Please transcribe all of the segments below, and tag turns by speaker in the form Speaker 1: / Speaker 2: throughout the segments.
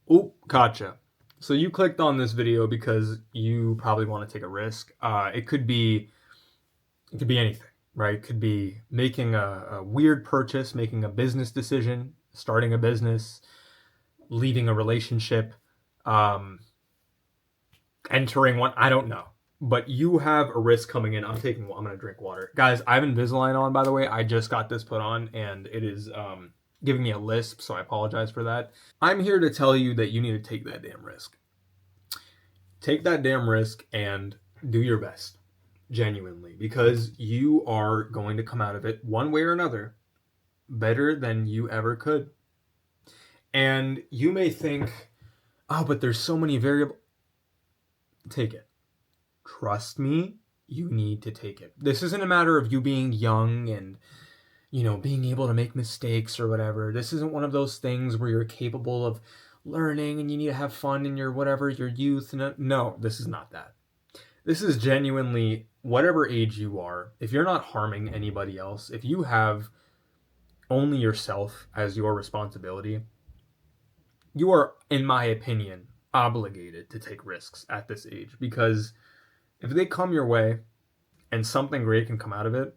Speaker 1: Oh, gotcha. So you clicked on this video because you probably want to take a risk. It could be anything, right? It could be making a weird purchase, making a business decision, starting a business, leaving a relationship, um, entering one. I don't know. But you have a risk coming in. I'm going to drink water. Guys, I have Invisalign on, by the way. I just got this put on and it is giving me a lisp, so I apologize for that. I'm here to tell you that you need to take that damn risk. Take that damn risk and do your best, genuinely, because you are going to come out of it one way or another better than you ever could. And you may think, oh, but there's so many variables. Take it. Trust me, you need to take it. This isn't a matter of you being young and, being able to make mistakes or whatever. This isn't one of those things where you're capable of learning and you need to have fun in your youth. No, this is not that. This is genuinely whatever age you are. If you're not harming anybody else, if you have only yourself as your responsibility, you are, in my opinion, obligated to take risks at this age, because if they come your way and something great can come out of it,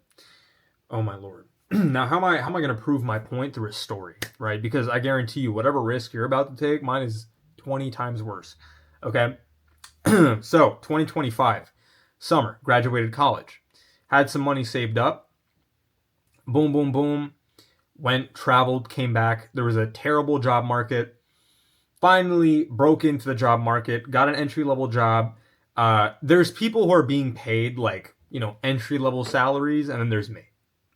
Speaker 1: oh my lord. Now, how am I going to prove my point? Through a story, right? Because I guarantee you, whatever risk you're about to take, mine is 20 times worse. Okay? So, 2025, summer, graduated college, had some money saved up, boom, boom, boom, went, traveled, came back. There was a terrible job market. Finally broke into the job market, got an entry-level job. There's people who are being paid like, entry-level salaries, and then there's me,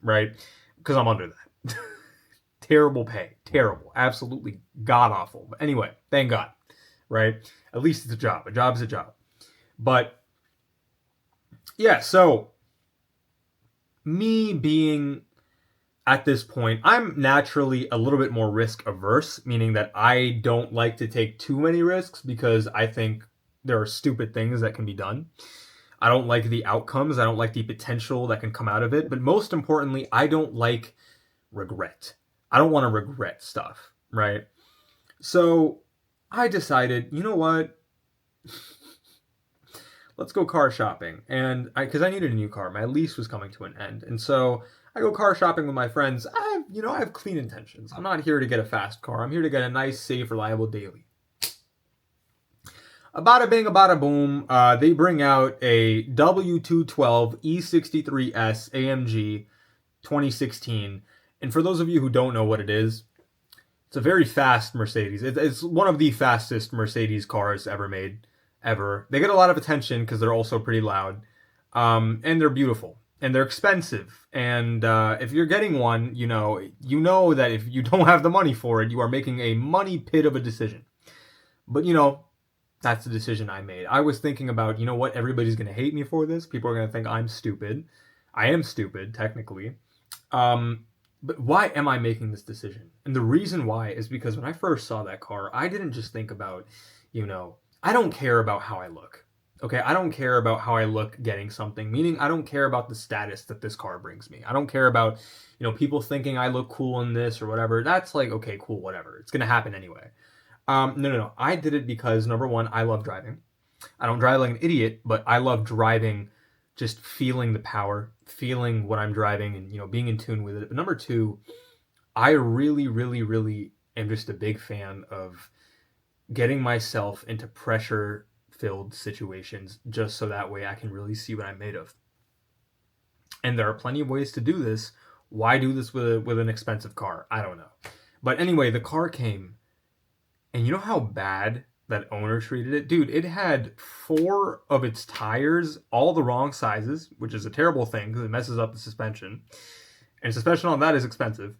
Speaker 1: right? Because I'm under that. Terrible pay. Terrible. Absolutely god-awful. But anyway, thank God, right? At least it's a job. A job's a job. But, yeah, so me being at this point, I'm naturally a little bit more risk averse, meaning that I don't like to take too many risks because I think there are stupid things that can be done. I don't like the outcomes. I don't like the potential that can come out of it. But most importantly, I don't like regret. I don't want to regret stuff, right? So I decided, you know what? Let's go car shopping. And because I needed a new car. My lease was coming to an end. And so I go car shopping with my friends. I have clean intentions. I'm not here to get a fast car. I'm here to get a nice, safe, reliable daily. A bada bing, a bada boom. They bring out a W212 E63S AMG 2016. And for those of you who don't know what it is, it's a very fast Mercedes. It's one of the fastest Mercedes cars ever made, ever. They get a lot of attention because they're also pretty loud. And they're beautiful. And they're expensive. And if you're getting one, you know that if you don't have the money for it, you are making a money pit of a decision. But, that's the decision I made. I was thinking about, what, everybody's going to hate me for this. People are going to think I'm stupid. I am stupid, technically. But why am I making this decision? And the reason why is because when I first saw that car, I didn't just think about, I don't care about how I look. Okay, I don't care about how I look getting something, meaning I don't care about the status that this car brings me. I don't care about, people thinking I look cool in this or whatever. That's like, okay, cool, whatever. It's going to happen anyway. No. I did it because, number one, I love driving. I don't drive like an idiot, but I love driving, just feeling the power, feeling what I'm driving and, being in tune with it. But number two, I really, really, really am just a big fan of getting myself into pressure-filled situations just so that way I can really see what I'm made of. And there are plenty of ways to do this. Why do this with an expensive car? I don't know. But anyway, the car came. And you know how bad that owner treated it? Dude, it had 4 of its tires, all the wrong sizes, which is a terrible thing because it messes up the suspension. And suspension on that is expensive.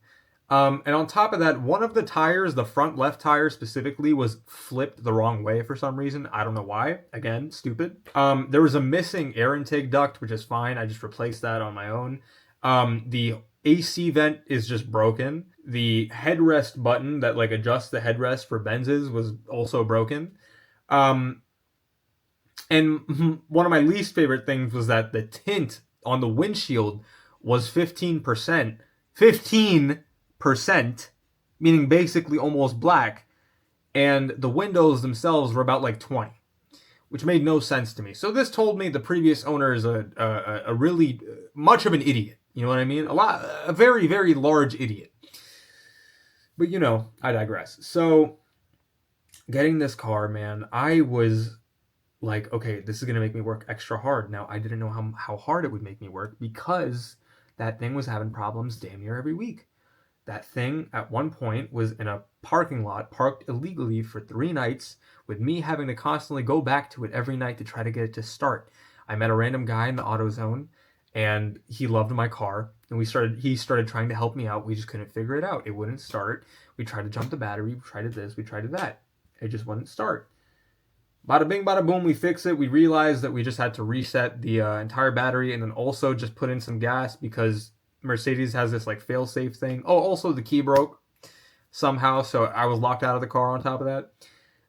Speaker 1: And on top of that, one of the tires, the front left tire specifically, was flipped the wrong way for some reason. I don't know why. Again, stupid. There was a missing air intake duct, which is fine. I just replaced that on my own. The AC vent is just broken. The headrest button that adjusts the headrest for Benz's was also broken. And one of my least favorite things was that the tint on the windshield was 15%. 15%, meaning basically almost black. and the windows themselves were about like 20, which made no sense to me. So this told me the previous owner is a really much of an idiot. You know what I mean? A very, very large idiot. But I digress. So getting this car, man, I was like, okay, this is going to make me work extra hard. Now, I didn't know how hard it would make me work because that thing was having problems damn near every week. That thing at one point was in a parking lot, parked illegally for 3 nights, with me having to constantly go back to it every night to try to get it to start. I met a random guy in the AutoZone, and he loved my car, and he started trying to help me out. We just couldn't figure it out. It wouldn't start. We tried to jump the battery, we tried this, we tried that. It just wouldn't start. Bada bing, bada boom, we fix it. We realized that we just had to reset the entire battery and then also just put in some gas because Mercedes has this like fail-safe thing. Oh, also the key broke somehow, so I was locked out of the car on top of that.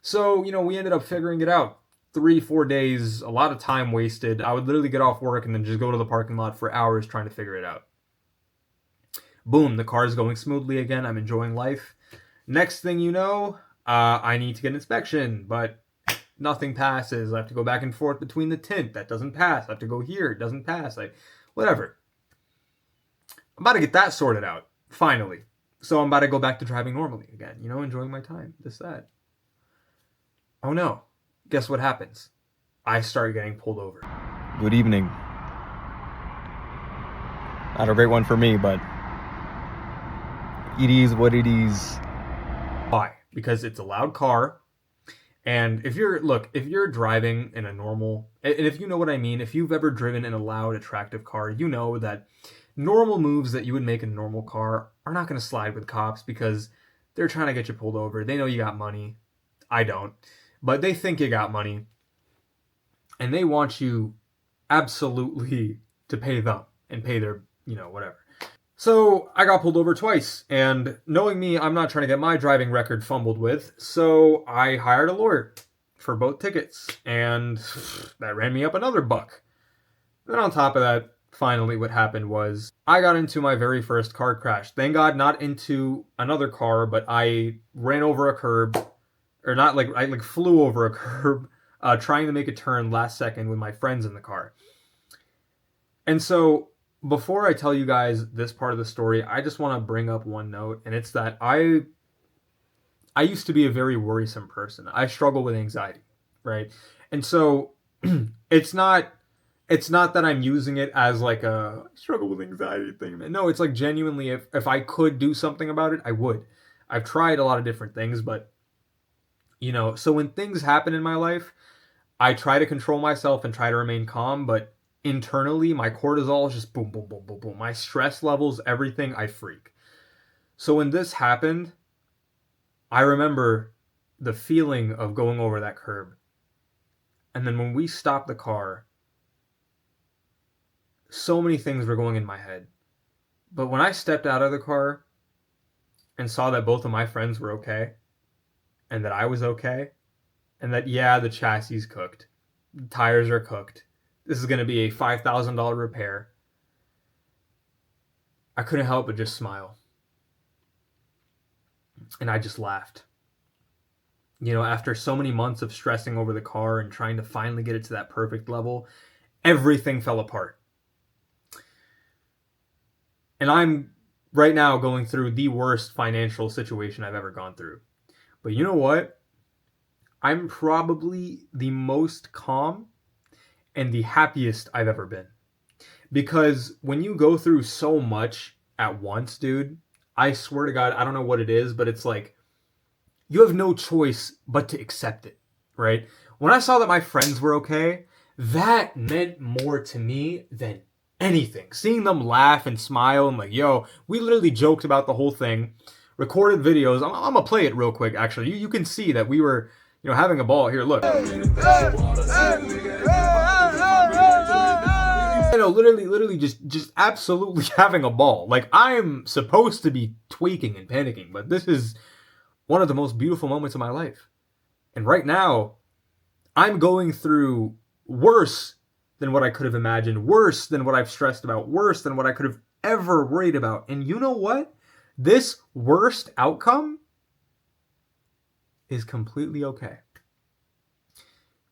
Speaker 1: So, we ended up figuring it out. 3-4 days, a lot of time wasted. I would literally get off work and then just go to the parking lot for hours trying to figure it out. Boom, the car is going smoothly again. I'm enjoying life. Next thing you know, I need to get an inspection, but nothing passes. I have to go back and forth between the tint. That doesn't pass. I have to go here. It doesn't pass. Whatever. I'm about to get that sorted out, finally. So I'm about to go back to driving normally again, enjoying my time, this, that. Oh no. Guess what happens? I start getting pulled over.
Speaker 2: Good evening. Not a great one for me, but it is what it is.
Speaker 1: Why? Because it's a loud car. And if you're driving in a normal, and if you know what I mean, if you've ever driven in a loud, attractive car, you know that normal moves that you would make in a normal car are not going to slide with cops because they're trying to get you pulled over. They know you got money. I don't. But they think you got money. And they want you absolutely to pay them and pay their, whatever. So I got pulled over twice, and knowing me, I'm not trying to get my driving record fumbled with, so I hired a lawyer for both tickets, and that ran me up another buck. Then on top of that, finally what happened was I got into my very first car crash. Thank God not into another car, but I ran over a curb, or not like, I flew over a curb, trying to make a turn last second with my friends in the car. And so before I tell you guys this part of the story, I just want to bring up one note, and it's that I used to be a very worrisome person. I struggle with anxiety, right? And so it's not that I'm using it as like a struggle with anxiety thing. No, it's like genuinely if I could do something about it, I would. I've tried a lot of different things, but so when things happen in my life, I try to control myself and try to remain calm, but internally, my cortisol is just boom, boom, boom, boom, boom. My stress levels, everything, I freak. So when this happened, I remember the feeling of going over that curb. And then when we stopped the car, so many things were going in my head. But when I stepped out of the car and saw that both of my friends were okay, and that I was okay, and that, yeah, the chassis is cooked, the tires are cooked, this is going to be a $5,000 repair, I couldn't help but just smile. And I just laughed. After so many months of stressing over the car and trying to finally get it to that perfect level, everything fell apart. And I'm right now going through the worst financial situation I've ever gone through. But you know what? I'm probably the most calm and the happiest I've ever been. Because when you go through so much at once, dude, I swear to God, I don't know what it is, but it's like you have no choice but to accept it, right? When I saw that my friends were okay, that meant more to me than anything. Seeing them laugh and smile and like, yo, we literally joked about the whole thing, recorded videos. I'm going to play it real quick, actually. You can see that we were, having a ball. Here, look. Literally just absolutely having a ball. Like, I'm supposed to be tweaking and panicking, but this is one of the most beautiful moments of my life. And right now, I'm going through worse than what I could have imagined, worse than what I've stressed about, worse than what I could have ever worried about. And you know what? This worst outcome is completely okay.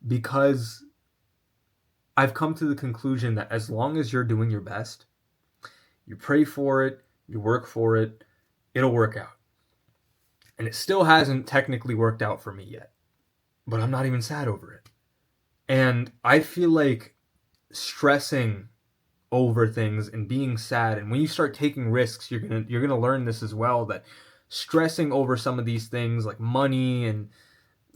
Speaker 1: Because I've come to the conclusion that as long as you're doing your best, you pray for it, you work for it, it'll work out. And it still hasn't technically worked out for me yet, but I'm not even sad over it. And I feel like stressing over things and being sad, and when you start taking risks, you're gonna learn this as well, that stressing over some of these things like money and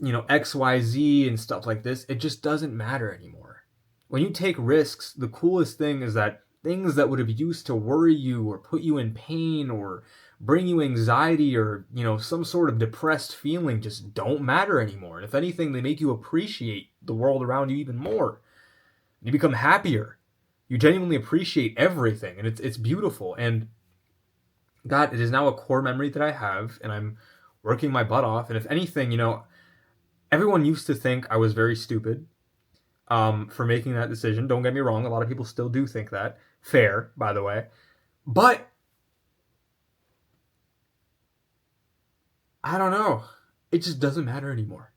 Speaker 1: XYZ and stuff like this, it just doesn't matter anymore. When you take risks, the coolest thing is that things that would have used to worry you or put you in pain or bring you anxiety or some sort of depressed feeling just don't matter anymore. And if anything, they make you appreciate the world around you even more. You become happier. You genuinely appreciate everything, and it's beautiful. And God, it is now a core memory that I have, and I'm working my butt off. And if anything, everyone used to think I was very stupid for making that decision. Don't get me wrong, a lot of people still do think that. Fair, by the way. But I don't know. It just doesn't matter anymore.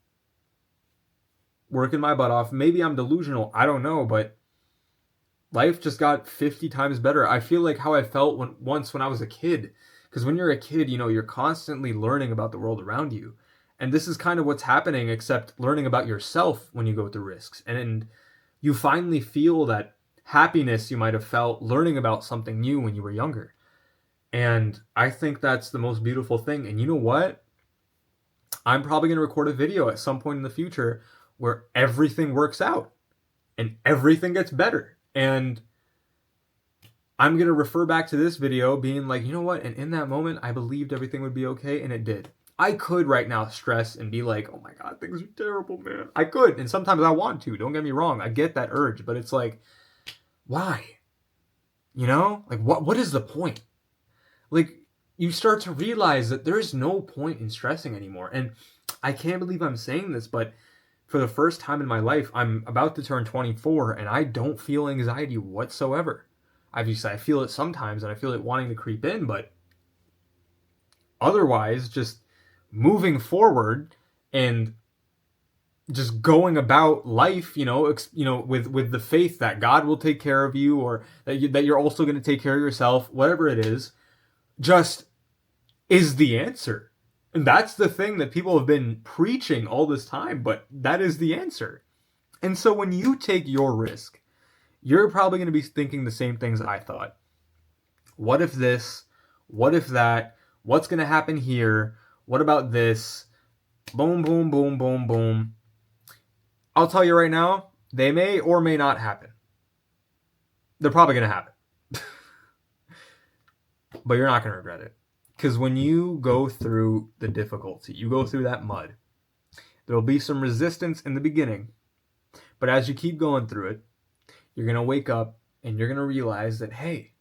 Speaker 1: Working my butt off. Maybe I'm delusional. I don't know, but life just got 50 times better. I feel like how I felt once when I was a kid. Because when you're a kid, you're constantly learning about the world around you. And this is kind of what's happening, except learning about yourself when you go through risks. And you finally feel that happiness you might have felt learning about something new when you were younger. And I think that's the most beautiful thing. And you know what? I'm probably going to record a video at some point in the future where everything works out and everything gets better. And I'm going to refer back to this video being like, you know what? And in that moment, I believed everything would be okay, and it did. I could right now stress and be like, oh my God, things are terrible, man. I could. And sometimes I want to. Don't get me wrong. I get that urge. But it's like, why? Like, what is the point? Like, you start to realize that there's no point in stressing anymore. And I can't believe I'm saying this, but for the first time in my life, I'm about to turn 24, and I don't feel anxiety whatsoever. Obviously, I feel it sometimes, and I feel it wanting to creep in, but otherwise, just moving forward and just going about life, with the faith that God will take care of you, or that you're also going to take care of yourself, whatever it is, just is the answer. And that's the thing that people have been preaching all this time, but that is the answer. And so when you take your risk, you're probably going to be thinking the same things I thought. What if this? What if that? What's going to happen here? What about this? Boom, boom, boom, boom, boom. I'll tell you right now, they may or may not happen. They're probably going to happen. But you're not going to regret it. Because when you go through the difficulty, you go through that mud, there'll be some resistance in the beginning. But as you keep going through it, you're going to wake up and you're going to realize that, hey,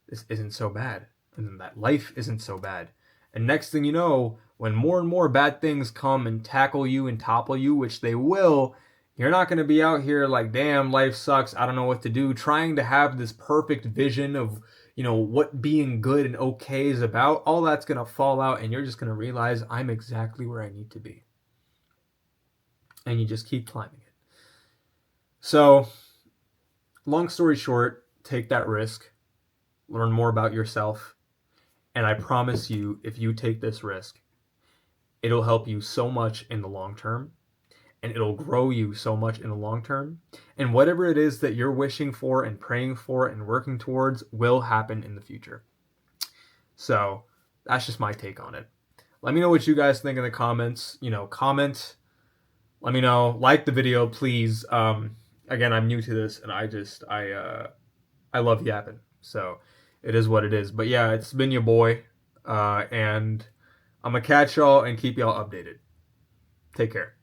Speaker 1: this isn't so bad. And that life isn't so bad. And next thing you know, when more and more bad things come and tackle you and topple you, which they will, you're not going to be out here like, damn, life sucks, I don't know what to do, trying to have this perfect vision of, what being good and okay is about. All that's going to fall out, and you're just going to realize I'm exactly where I need to be. And you just keep climbing it. So, long story short, take that risk, learn more about yourself, and I promise you, if you take this risk, it'll help you so much in the long term, and it'll grow you so much in the long term. And whatever it is that you're wishing for and praying for and working towards will happen in the future. So that's just my take on it. Let me know what you guys think in the comments. Comment. Let me know. Like the video, please. Again, I'm new to this, and I love yapping. So it is what it is. But yeah, it's been your boy, and I'm gonna catch y'all and keep y'all updated. Take care.